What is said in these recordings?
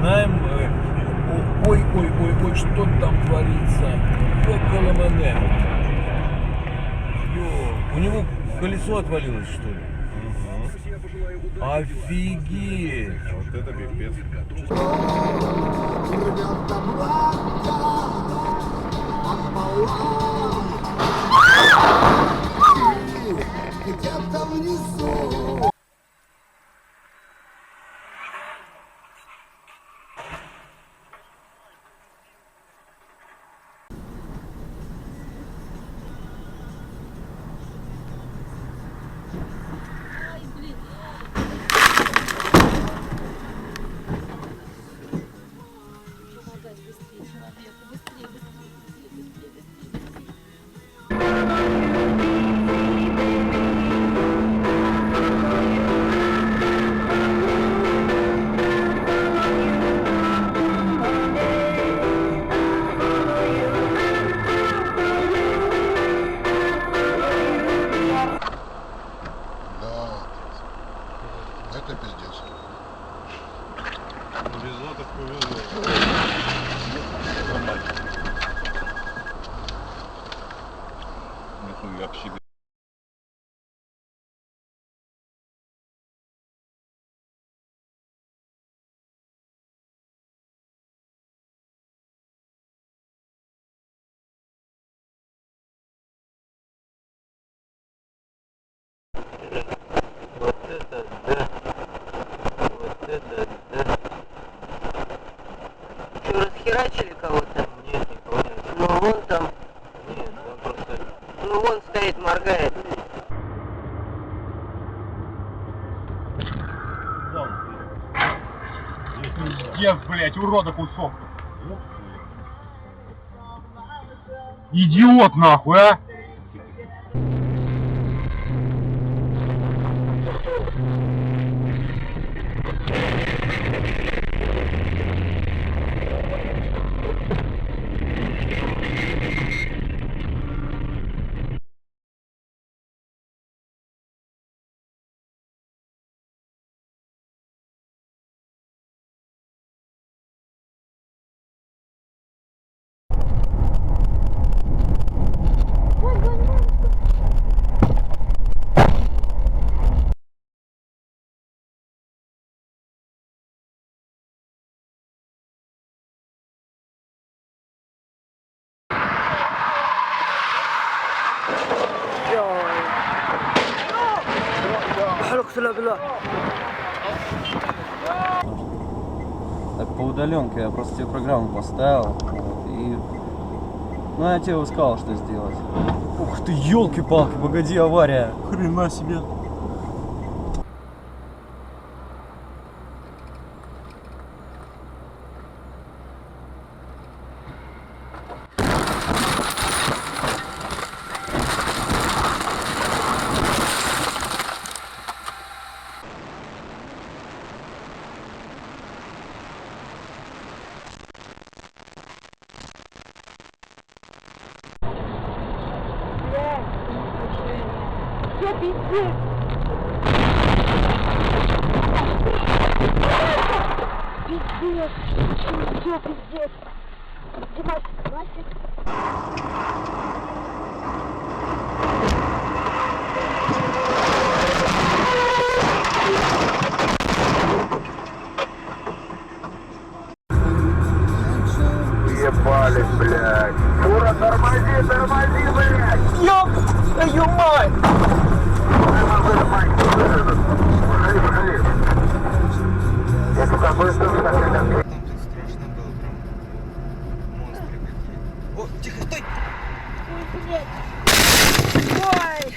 начинаем. Ой, что там творится? Около мене. У него колесо отвалилось, что ли? Офигеть! Вот это пипец. Где-то внизу. Это пиздец. Повезло так повезло. Нихуя вообще. Вот это да. Вот это да. Что, расхерачили кого-то? Нет, не понял. Ну вон там. Нет, он просто. Ну вон стоит, моргает. Пиздец, блять, урода кусок. Идиот нахуй, а! اقسم بالله. Так, по удаленке я просто тебе программу поставил. И... Ну, я тебе сказал, что сделать. Ух ты, елки-палки, погоди, авария. Хрена себе. Все пиздец. Пиздец. Все пиздец. Димас, Вася. Ебались, блядь. Фура, тормози, блядь. Ёп, твою мать! Я туда быстро встаю. О, тихо, стой! Ой, блядь. Ой.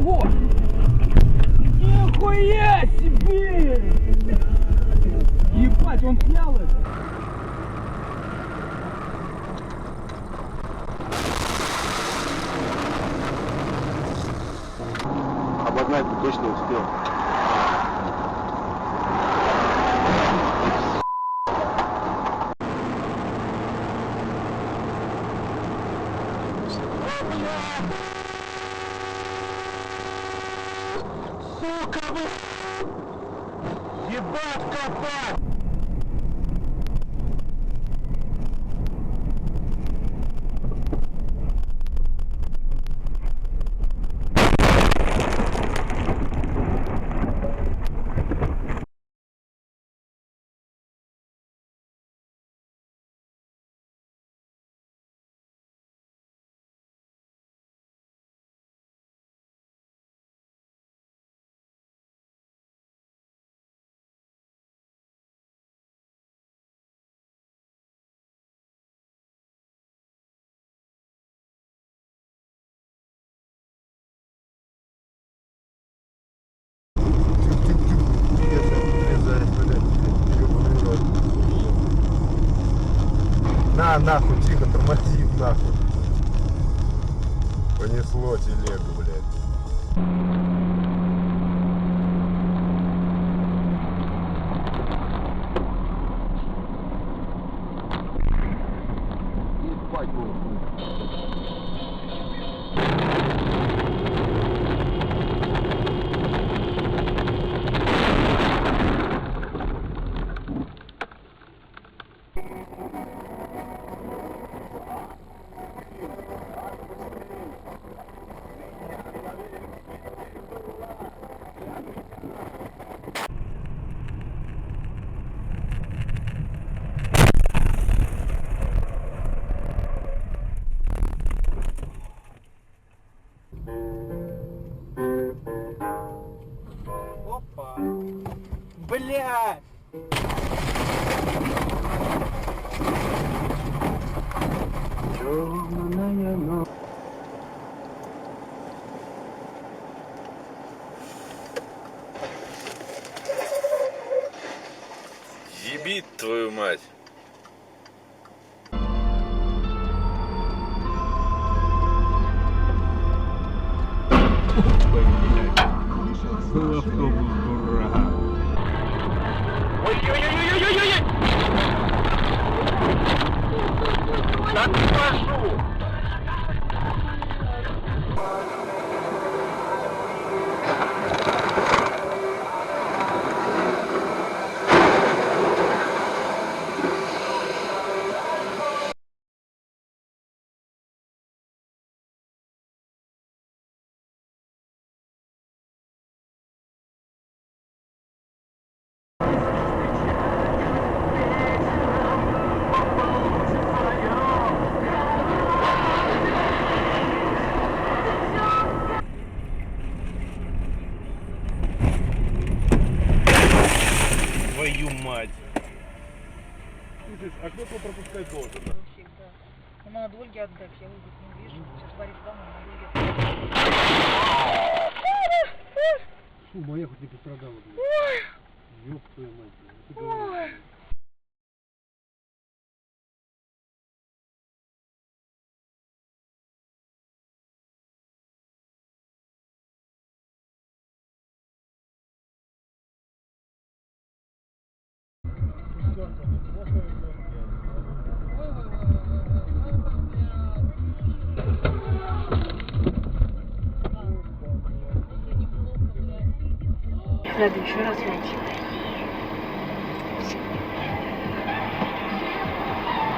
Ого! Нихуя себе! Ебать, он снял это! Обогнать точно успел. На, нахуй, тихо, тормози, нахуй. Понесло телегу, блядь. Опа! Блядь! Ебить твою мать. Был автобус, дурак! Ой-ой-ой-ой-ой-ой! Так прошу! Твою мать. Слушай, а кто его пропускать должен? Всегда. Ну, надо Ольге отдать, я Ольгу не вижу. Сейчас Ларис дома, надо Ольге. Фу, моя хоть не пострадала, блядь. Ёб твою мать, блядь. Ты говоришь. Надо еще раз выйти.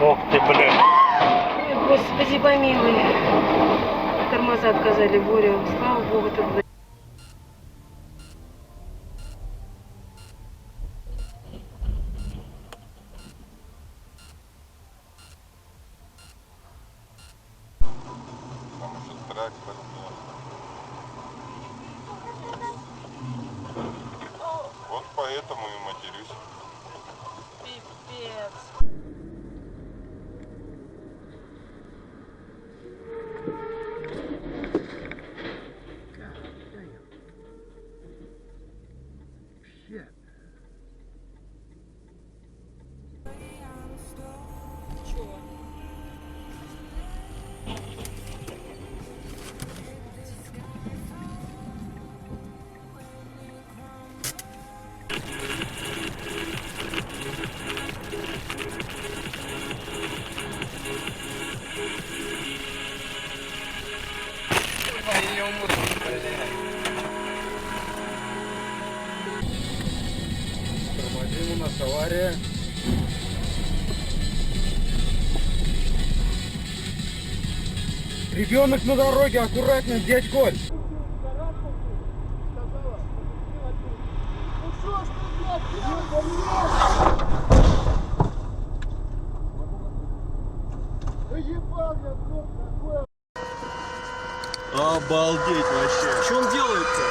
Ох ты, блядь. Ой, Господи, помилуй. Тормоза отказали, Боря. Слава Богу, ты, блядь. Может, драть поднял. Вот поэтому и матерюсь. Пипец. Авария. Ребенок на дороге, аккуратно, дядь Коль. Обалдеть вообще. Что он делает-то?